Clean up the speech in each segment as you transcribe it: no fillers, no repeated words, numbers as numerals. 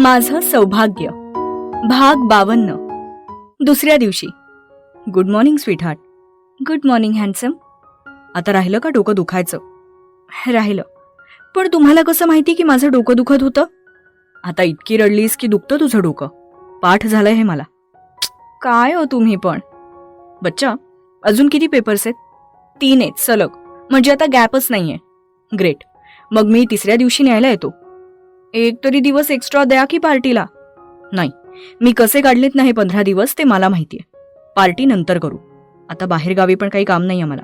माझं सौभाग्य भाग 52. दुसऱ्या दिवशी. Good morning sweetheart. Good morning handsome. आता राहिलं का डोकं दुखायचं? राहिलं. पण तुम्हाला कसं माहिती की माझं डोकं दुखत होतं? आता इतकी रडलीस की दुखतं तुझं डोकं. पाठ झालंय हे मला. काय हो तुम्ही पण. बच्चा, अजून किती पेपर्स आहेत? 3 आहेत सलग. म्हणजे आता गॅपच नाहीये. ग्रेट. मग मी तिसऱ्या दिवशी न्यायला येतो. एक तरी दिवस एक्स्ट्रा द्या की पार्टीला. नाही, मी कसे काढलेत ना हे 15 दिवस ते मला माहितीये. पार्टी नंतर करू. आता बाहेरगावी पण काही काम नाहीये मला.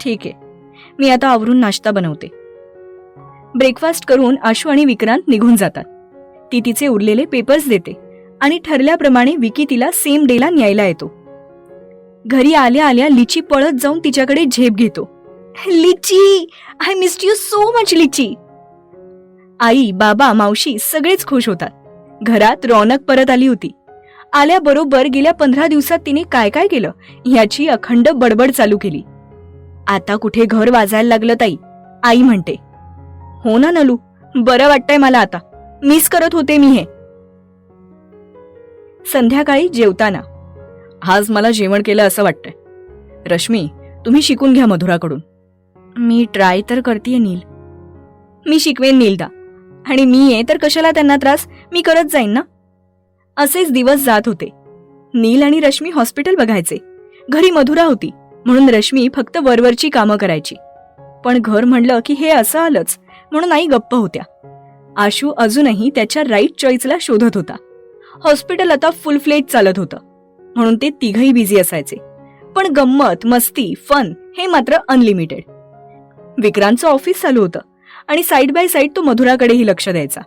ठीक आहे, मी आता आवरून नाश्ता बनवते. ब्रेकफास्ट करून आशू आणि विक्रांत निघून जातात. ती तिचे उरलेले पेपर्स देते आणि ठरल्याप्रमाणे विकी तिला सेम डेला न्यायला येतो. घरी आल्या आल्या लिची पळत जाऊन तिच्याकडे झेप घेतो. लिची, I missed you so much लिची. आई, बाबा, मावशी सगळेच खुश होतात. घरात रौनक परत आली होती. आल्याबरोबर गेल्या 15 दिवसात तिने काय काय केलं याची अखंड बडबड चालू केली. आता कुठे घर वाजायला लागलं ताई, आई म्हणते. हो ना नलू, बरं वाटतंय मला आता. मिस करत होते मी हे. संध्याकाळी जेवताना. आज मला जेवण केलं असं वाटतंय. रश्मी, तुम्ही शिकून घ्या मधुराकडून. मी ट्राय तर करतेय नील. मी शिकवेन नीलदा. आणि मी आहे तर कशाला त्यांना त्रास, मी करत जाईन ना. असेच दिवस जात होते. नील आणि रश्मी हॉस्पिटल बघायचे. घरी मधुरा होती म्हणून रश्मी फक्त वरवरची कामं करायची. पण घर म्हणलं की हे असं आलंच म्हणून आई गप्प होत्या. आशू अजूनही त्याच्या राईट चॉईसला शोधत होता. हॉस्पिटल आता फुल फ्लेज चालत होतं म्हणून ते तिघही बिझी असायचे. पण गंमत, मस्ती, फन हे मात्र अनलिमिटेड. विक्रांतचं ऑफिस चालू होतं आणि साईड बाय साईड तो मधुराकडेही लक्ष द्यायचा.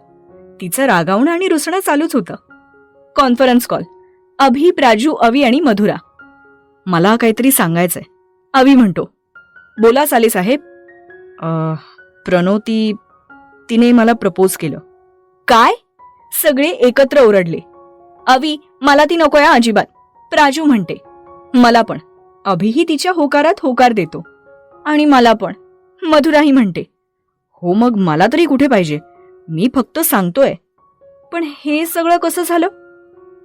तिचं रागावणं आणि रुसणं चालूच होतं. Conference call. अभि, प्राजू, अवी आणि मधुरा. मला काहीतरी सांगायचंय, अवी म्हणतो. बोला साले साहेब. प्रणोती, तिने मला प्रपोज केलं. काय? सगळे एकत्र ओरडले. अवी, मला ती नकोय अजिबात. प्राजू म्हणते. मला पण. अभिही तिच्या होकारात होकार देतो. आणि मला पण. मधुराही म्हणते. हो, मग मला तरी कुठे पाहिजे, मी फक्त सांगतोय. पण हे सगळं कसं झालं?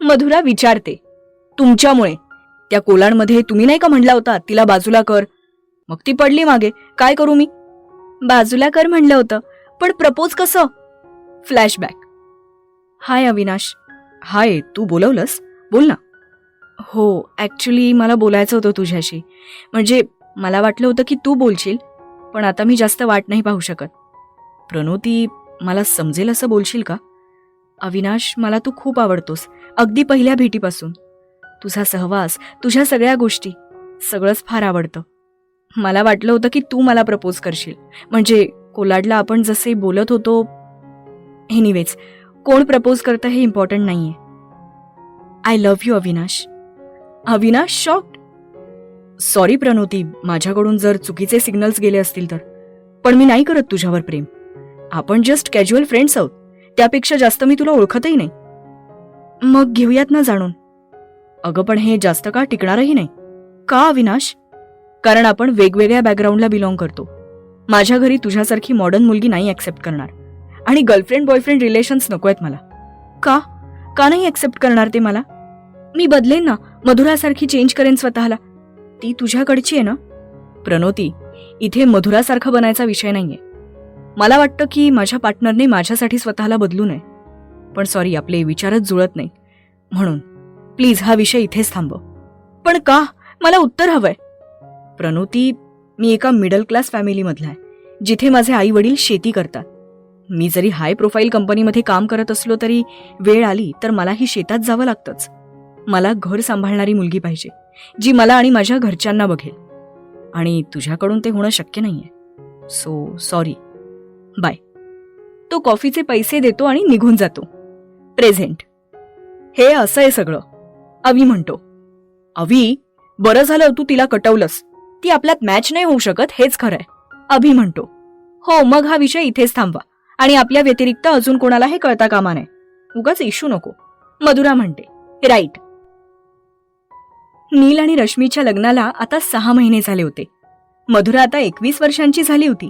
मधुरा विचारते. तुमच्यामुळे. त्या कोलांमध्ये तुम्ही नाही का म्हणला होता तिला बाजूला कर, मग ती पडली मागे. काय करू मी? बाजूला कर म्हणलं होतं, पण प्रपोज कसं? फ्लॅशबॅक. हाय अविनाश. हाय, तू बोलवलंस? बोल ना. हो, ऍक्च्युली मला बोलायचं होतं तुझ्याशी. म्हणजे मला वाटलं होतं की तू बोलशील, पण आता मी जास्त वाट नाही पाहू शकत. प्रणोती, मला समजेल असं बोलशील का? अविनाश, मला तू खूप आवडतोस, अगदी पहिल्या भेटीपासून. तुझा सहवास, तुझ्या सगळ्या गोष्टी, सगळंच फार आवडतं. मला वाटलं होतं की तू मला प्रपोज करशील. म्हणजे कोलाडला आपण जसे बोलत होतो. एनिवेज, कोण प्रपोज करतं हे इम्पॉर्टंट नाहीये. I love you Avinash. Avinash shocked. Sorry Pranoti, माझ्याकडून जर चुकीचे सिग्नल्स गेले असतील तर. पण मी नाही करत तुझ्यावर प्रेम. आपण जस्ट कॅज्युअल फ्रेंड्स आहोत. त्यापेक्षा जास्त मी तुला ओळखतही नाही. मग घेऊयात ना जाणून. अगं, पण हे जास्त काळ टिकणारही नाही. का अविनाश? कारण आपण वेगवेगळ्या बॅकग्राऊंडला बिलॉंग करतो. माझ्या घरी तुझ्यासारखी मॉडर्न मुलगी नाही ऍक्सेप्ट करणार. आणि गर्लफ्रेंड बॉयफ्रेंड रिलेशन्स नको आहेत मला. का? का नाही ऍक्सेप्ट करणार ते मला? मी बदलेन ना, मधुरासारखी चेंज करेन स्वतःला. ती तुझ्याकडची आहे ना? प्रणोती, इथे मधुरासारखं बनायचा विषय नाहीये. मला वाटतं की माझ्या पार्टनरने माझ्यासाठी स्वतःला बदलू नये. पण सॉरी, आपले विचारच जुळत नाही. म्हणून प्लीज हा विषय इथेच थांबव. पण का? मला उत्तर हवंय. प्रणोती, मी एका मिडल क्लास फॅमिलीमधला आहे, जिथे माझे आई वडील शेती करतात. मी जरी हाय प्रोफाईल कंपनीमध्ये काम करत असलो तरी वेळ आली तर मलाही शेतात जावं लागतंच. मला घर सांभाळणारी मुलगी पाहिजे, जी मला आणि माझ्या घरच्यांना बघेल. आणि तुझ्याकडून ते होणं शक्य नाहीये. So sorry, bye. तो कॉफीचे पैसे देतो आणि निघून जातो. प्रेझेंट. हे असं आहे सगळं, अवी म्हणतो. अवी, बरं झालं तू तिला कटवलंस. ती आपल्यात मॅच नाही होऊ शकत, हेच खरंय. अभि म्हणतो. हो, मग हा विषय इथेच थांबवा आणि आपल्या व्यतिरिक्त अजून कोणाला हे कळता कामा नये. उगाच इश्यू नको. मधुरा म्हणते. राईट. नील आणि रश्मीच्या लग्नाला आता 6 महिने झाले होते. मधुरा आता 21 वर्षांची झाली होती.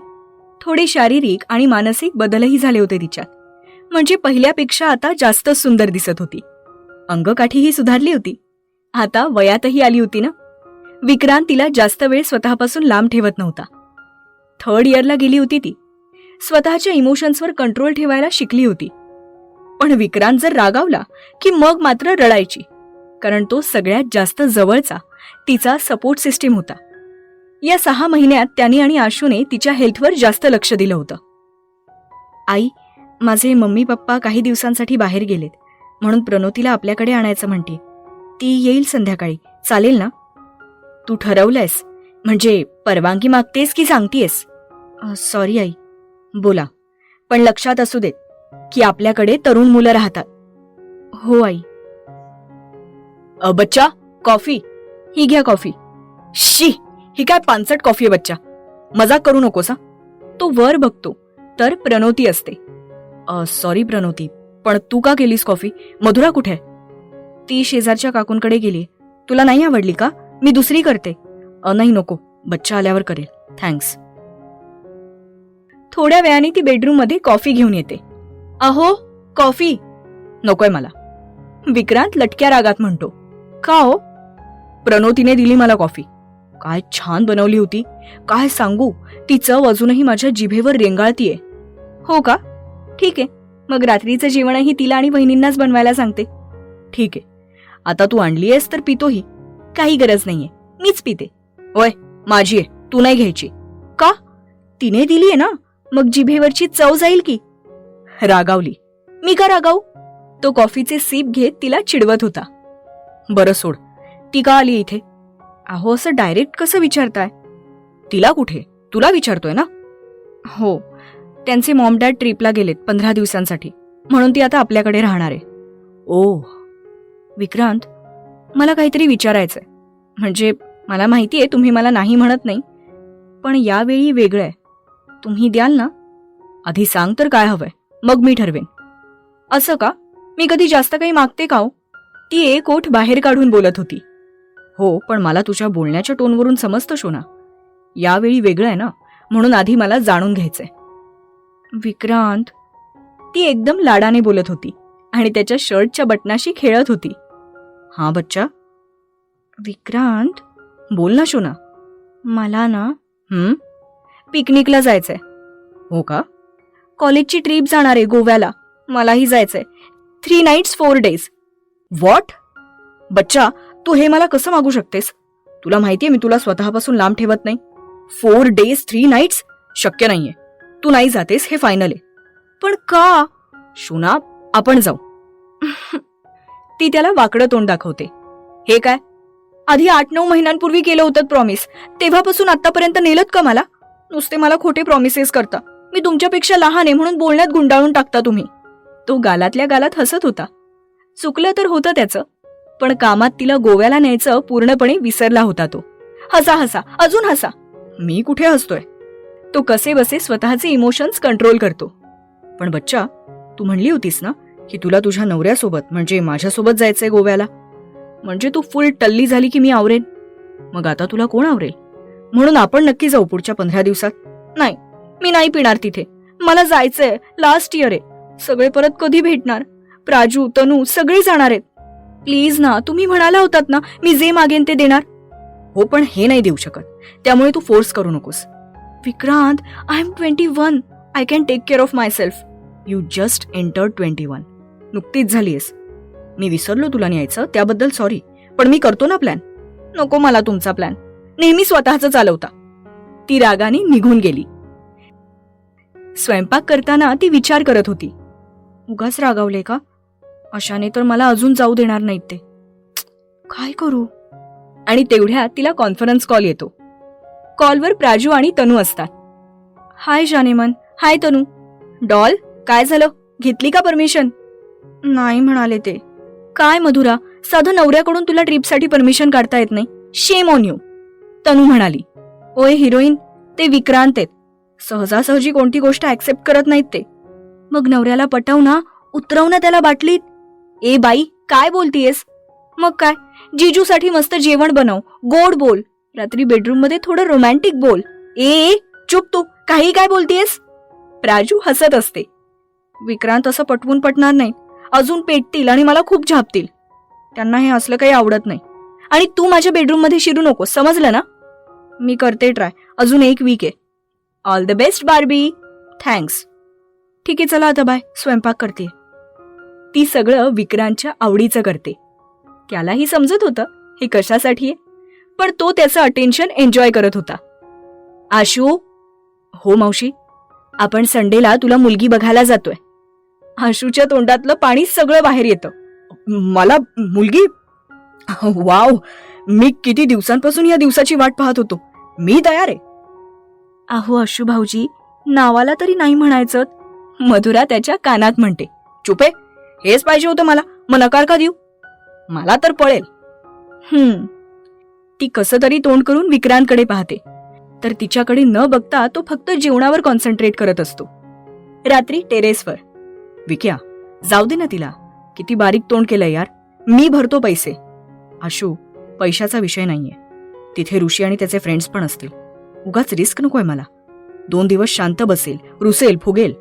थोडे शारीरिक आणि मानसिक बदलही झाले होते तिच्यात. म्हणजे पहिल्यापेक्षा आता जास्त सुंदर दिसत होती. अंगकाठीही सुधारली होती. आता वयातही आली होती ना. विक्रांत तिला जास्त वेळ स्वतःपासून लांब ठेवत नव्हता. 3rd इयरला गेली होती ती. स्वतःच्या इमोशन्सवर कंट्रोल ठेवायला शिकली होती. पण विक्रांत जर रागावला की मग मात्र रडायची, कारण तो सगळ्यात जास्त जवळचा तिचा सपोर्ट सिस्टीम होता. या 6 महिन्यात त्यांनी आणि आशूने तिच्या हेल्थवर जास्त लक्ष दिलं होतं. आई, माझे मम्मी पप्पा काही दिवसांसाठी बाहेर गेलेत, म्हणून प्रणोतीला आपल्याकडे आणायचं म्हणते. ती येईल संध्याकाळी, चालेल ना? तू ठरवलंयस? म्हणजे परवानगी मागतेस की सांगतेस? Sorry I. बोला, पण लक्षात असू देत की आपल्याकडे तरुण मुलं राहतात. हो आई. बच्चा, कॉफी. ही घ्या कॉफी. शी, ही काय पानसट कॉफी आहे बच्चा, मजाक करू नकोस हा. तो वर बघतो तर प्रणोती असते. सॉरी प्रणोती, पण तू का केलीस कॉफी? मधुरा कुठे? ती शेजारच्या काकूंकडे गेली. तुला नाही आवडली का? मी दुसरी करते. नाही नको, बच्चा आल्यावर करेल, थँक्स. थोड्या वेळाने ती बेडरूम मध्ये कॉफी घेऊन येते. अहो, कॉफी नकोय मला. विक्रांत लटक्या रागात म्हणतो. का हो? प्रणोतीने दिली मला कॉफी. काय छान बनवली होती, काय सांगू. ती चव अजूनही माझ्या जिभेवर रेंगाळतीये. हो का? ठीक आहे, मग रात्रीचं जेवणही तिला आणि बहिणींनाच बनवायला सांगते. ठीक आहे, आता तू आणलीयस तर पितोही, काही गरज नाहीये, मीच पिते. ओय, माझी आहे, तू नाही घ्यायची. का? तिने दिलीये ना, मग जिभेवरची चव जाईल की. रागावली. मी का रागावू? तो कॉफीचे सीप घेत तिला चिडवत होता. बरं सोड, ती का आली इथे? अहो, असं डायरेक्ट कसं विचारताय? तिला कुठे? तुला विचारतोय ना. हो, त्यांचे मॉम डॅड ट्रिपला गेलेत 15 दिवसांसाठी, म्हणून ती आता आपल्याकडे राहणार आहे. ओह. विक्रांत, मला काहीतरी विचारायचंय. म्हणजे मला माहितीये तुम्ही मला नाही म्हणत नाही, पण यावेळी वेगळं आहे. तुम्ही द्याल ना? आधी सांग तर काय हवंय, मग मी ठरवेन. असं का? मी कधी जास्त काही मागते का हो? ती एक ओठ बाहेर काढून बोलत होती. हो, पण मला तुझ्या बोलण्याच्या टोनवरून समजतं शोना, यावेळी वेगळं आहे ना, म्हणून आधी मला जाणून घ्यायचंय. विक्रांत, ती एकदम लाडाने बोलत होती आणि त्याच्या शर्टच्या बटनाशी खेळत होती. हा बच्चा. विक्रांत, बोल ना शोना. मला ना पिकनिकला जायचंय. हो का? कॉलेजची ट्रिप जाणार आहे गोव्याला, मलाही जायचंय. 3 nights 4 days. व्हॉट? बच्चा, तू हे मला कसं मागू शकतेस? तुला माहितीये मी तुला स्वतःपासून लांब ठेवत नाही. 4 days 3 nights शक्य नाहीये. तू नाही जातेस हे फायनल आहे. पण का? शोना, आपण जाऊ. ती त्याला वाकडं तोंड दाखवते. हे काय? आधी 8-9 महिन्यांपूर्वी केलं होतं प्रॉमिस, तेव्हापासून आतापर्यंत नेलत का मला? नुसते मला खोटे प्रॉमिसेस करता. मी तुमच्यापेक्षा लहान आहे म्हणून बोलण्यात गुंडाळून टाकता तुम्ही. तो गालातल्या गालात हसत होता. चुकलं तर होतं त्याचं, पण कामात तिला गोव्याला न्यायचं पूर्णपणे विसरला होता तो. हसा हसा, अजून हसा. मी कुठे हसतोय? तो कसे बसे स्वतःचे इमोशन्स कंट्रोल करतो. पण बच्चा, तू म्हणली होतीस ना की तुला तुझ्या नवऱ्यासोबत म्हणजे माझ्यासोबत जायचंय गोव्याला. म्हणजे तू फुल टल्ली झाली की मी आवरेन. मग आता तुला कोण आवरेल? म्हणून आपण नक्की जाऊ पुढच्या 15 दिवसात. नाही, मी नाही पिणार तिथे. मला जायचंय, लास्ट इयर आहे. सगळे परत कधी भेटणार? प्राजू, तनू सगळे जाणार आहेत. प्लीज ना, तुम्ही म्हणाला होतात ना मी जे मागेन ते देणार. हो, पण हे नाही देऊ शकत, त्यामुळे तू फोर्स करू नकोस. Vikrant, I am 21. I can take care of myself. You just entered 21. नुकतीच झालीयस. मी विसरलो तुला न्यायचं, त्याबद्दल सॉरी, पण मी करतो ना प्लॅन. नको मला तुमचा प्लॅन, नेहमी स्वतःच चालवता. ती रागाने निघून गेली. स्वयंपाक करताना ती विचार करत होती. उगाच रागावले का? अशाने तर मला अजून जाऊ देणार नाहीत ते. काय करू? आणि तेवढ्यात तिला कॉन्फरन्स कॉल येतो. कॉलवर प्राजू आणि तनू असतात. हाय जानेमन. हाय तनू. डॉल, काय झालं? घेतली का परमिशन? नाही म्हणाले ते. काय मधुरा, साधं नवऱ्याकडून तुला ट्रिपसाठी परमिशन काढता येत नाही? Shame on you. तनू म्हणाली. ओय हिरोईन, ते विक्रांत आहेत. सहजासहजी कोणती गोष्ट ऍक्सेप्ट करत नाहीत ते. मग नवऱ्याला पटव ना, उतरव ना त्याला बाटलीत. ए बाई, काय बोलतीयस? मग काय, जीजूसाठी मस्त जेवण बनव, गोड बोल, रात्री बेडरूम मध्ये थोडं रोमॅन्टिक बोल. ए चुप तू, काही काय बोलतीयस? प्राजू हसत असते. विक्रांत असं पटवून पटणार नाही. अजून पेटतील आणि मला खूप झापतील. त्यांना हे असलं काही आवडत नाही. आणि तू माझ्या बेडरूम मध्ये शिरू नको, समजलं ना? मी करते ट्राय. अजून 1 वीक आहे. All the best Barbie. Thanks. ठीक आहे, चला आता बाय. स्वयंपाक करते. ती सगळं विक्रांतच्या आवडीचं करते. त्यालाही समजत होतं हे कशासाठी आहे, पण तो त्याचं अटेन्शन एन्जॉय करत होता. आशू. हो मावशी. आपण संडेला तुला मुलगी बघायला जातोय. आशूच्या तोंडातलं पाणी सगळं बाहेर येतं. मला मुलगी? वाव, मी किती दिवसांपासून या दिवसाची वाट पाहत होतो. मी तयार आहे. अहो आशू भाऊजी, नावाला तरी नाही म्हणायचं. मधुरा त्याच्या कानात म्हणते. चुपे, हेच पाहिजे होतं मला. मग नकार का देऊ? मला तर पळेल. ती कसं तरी तोंड करून विक्रांतकडे पाहते, तर तिच्याकडे न बघता तो फक्त जेवणावर कॉन्सन्ट्रेट करत असतो. रात्री टेरेसवर. विक्या, जाऊ दे ना तिला. किती बारीक तोंड केलंय यार. मी भरतो पैसे. आशू, पैशाचा विषय नाहीये. तिथे ऋषी आणि त्याचे फ्रेंड्स पण असतील. उगाच रिस्क नकोय मला. 2 दिवस शांत बसेल, रुसेल, फुगेल,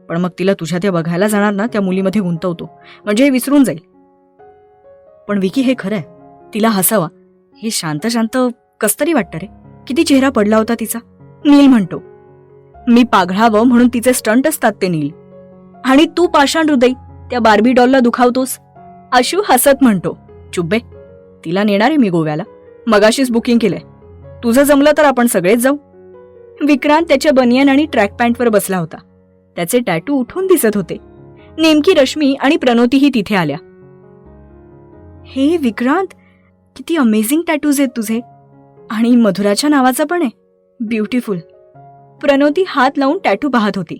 पण मग तिला तुझ्या त्या बघायला जाणार ना त्या मुलीमध्ये गुंतवतो, म्हणजे हे विसरून जाईल. पण विकी, हे खरंय. तिला हसावा हे शांत शांत कसतरी वाटतं रे. किती चेहरा पडला होता तिचा. नील म्हणतो. मी पाघळावं म्हणून तिचे स्टंट असतात ते नील. आणि तू पाषाण हृदय त्या बार्बी डॉलला दुखावतोस. आशू हसत म्हणतो. चुब्बे, तिला नेणार आहे मी गोव्याला. मगाशीच बुकिंग केलंय. तुझं जमलं तर आपण सगळेच जाऊ. विक्रांत त्याच्या बनियन आणि ट्रॅक पॅन्टवर बसला होता. त्याचे टॅटू उठून दिसत होते. नेमकी रश्मी आणि प्रणोतीही तिथे आल्या. हे विक्रांत, किती अमेझिंग टॅटूज आहेत तुझे. आणि मधुराच्या नावाचा पण आहे. ब्युटिफुल. प्रणोती हात लावून टॅटू पाहत होती.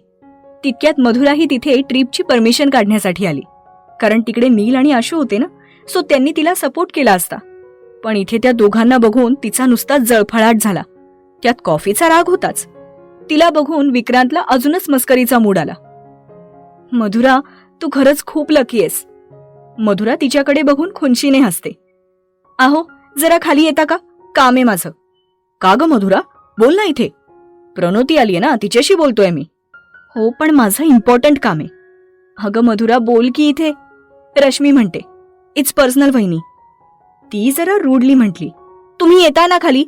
तितक्यात मधुराही तिथे ट्रिपची परमिशन काढण्यासाठी आली. कारण तिकडे नील आणि आशू होते ना, सो त्यांनी तिला सपोर्ट केला असता. पण इथे त्या दोघांना बघून तिचा नुसता जळफळाट झाला. त्यात कॉफीचा राग होताच. तिला बघून विक्रांतला अजूनच मस्करीचा मूड आला. मधुरा, तू खरंच खूप लकी आहेस. मधुरा तिच्याकडे बघून खुनशीने हसते. आहो, जरा खाली येता का? काम आहे माझं. का ग मधुरा, बोल ना. इथे प्रणोती आलीये ना, तिच्याशी बोलतोय मी. हो, पण माझं इम्पॉर्टंट काम आहे. अगं मधुरा, बोल की इथे. रश्मी म्हणते. इट्स पर्सनल वहिनी. ती जरा रूडली म्हटली. तुम्ही येता ना खाली.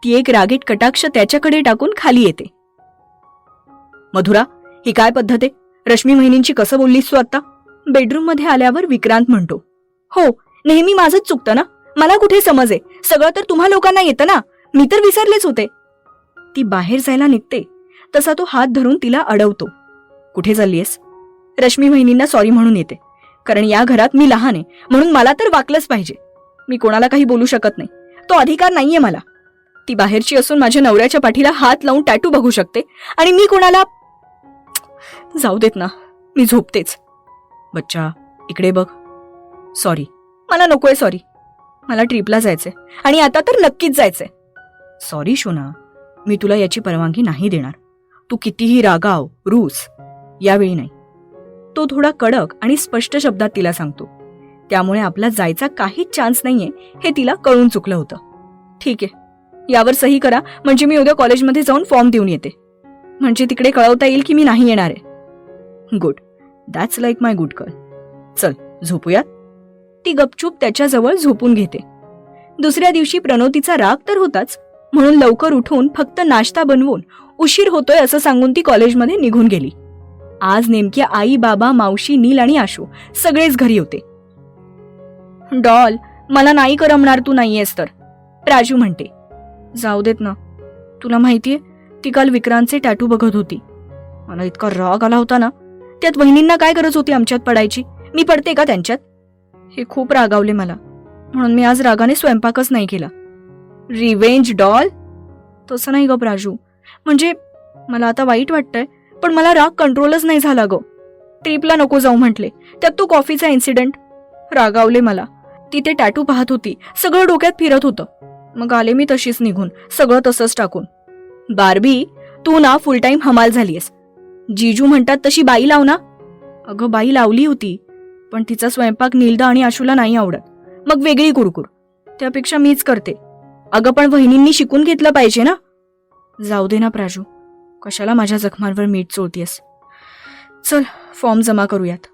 ती एक रागीट कटाक्ष त्याच्याकडे टाकून खाली येते. मधुरा, ही काय पद्धत आहे? रश्मी वहिनींची कसं बोललीस तू आता? बेडरूम मध्ये आल्यावर विक्रांत म्हणतो. हो, नेहमी माझंच चुकतं ना. मला कुठे समज आहे. सगळं तर तुम्हा लोकांना येतं ना. मी तर विसरलेच होते. ती बाहेर जायला निघते तसा तो हात धरून तिला अडवतो. कुठे चाललीयस? रश्मी वहिनींना सॉरी म्हणून येते. कारण या घरात मी लहान आहे म्हणून मला तर वाकलंच पाहिजे. मी कोणाला काही बोलू शकत नाही. तो अधिकार नाहीये मला. ती बाहेरची असून माझ्या नवऱ्याच्या पाठीला हात लावून टॅटू बघू शकते आणि मी कोणाला. जाऊ देत ना, मी झोपतेच. बच्चा, इकडे बघ. सॉरी, मला नकोय सॉरी. मला ट्रिपला जायचंय आणि आता तर नक्कीच जायचंय. सॉरी शोना, मी तुला याची परवानगी नाही देणार. तू कितीही रागाव, रूस, यावेळी नाही. तो थोडा कडक आणि स्पष्ट शब्दात तिला सांगतो. त्यामुळे आपला जायचा काहीच चान्स नाहीये हे तिला कळून चुकलं होतं. ठीक आहे, यावर सही करा, म्हणजे मी उद्या कॉलेजमध्ये जाऊन फॉर्म देऊन येते. म्हणजे तिकडे कळवता येईल की मी नाही येणार आहे. Good, that's like my good girl. चल झोपूयात. ती गपचूप त्याच्याजवळ झोपून घेते. दुसऱ्या दिवशी प्रणोतीचा राग तर होताच, म्हणून लवकर उठून फक्त नाश्ता बनवून उशीर होतोय असं सांगून ती कॉलेजमध्ये निघून गेली. आज नेमकी आई, बाबा, मावशी, नील आणि आशू सगळेच घरी होते. डॉल, मला नाही करमणार तू नाहीयेस तर, राजू म्हणते. जाऊ देत ना. तुला माहितीये, ती काल विक्रांतचे टॅटू बघत होती. मला इतका राग आला होता ना. त्यात वहिनींना काय गरज होती आमच्यात पडायची? मी पडते का त्यांच्यात? हे खूप रागावले मला, म्हणून मी आज रागाने स्वयंपाकच नाही केला. Revenge doll? तसं नाही ग राजू. म्हणजे मला आता वाईट वाटतंय, पण मला राग कंट्रोलच नाही झाला ग. ट्रिपला नको जाऊ म्हटले, त्यात तो कॉफीचा इन्सिडेंट. रागावले मला. ती ते टॅटू पाहत होती, सगळं डोक्यात फिरत होतं. मग आले मी तशीच निघून, सगळं तसंच टाकून. बार्बी, तू ना फुल टाइम हमाल झालीयस. जीजू म्हणतात तशी बाई लाव ना. अगं बाई लावली होती, पण तिचा स्वयंपाक नीलदा आणि आशूला नाही आवडत. मग वेगळी कुरकुर. त्यापेक्षा मीच करते. अगं पण वहिनींनी शिकून घेतलं पाहिजे ना. जाऊ दे ना प्राजू, कशाला माझ्या जखमांवर मीठ चोळतीयस. चल फॉर्म जमा करूयात.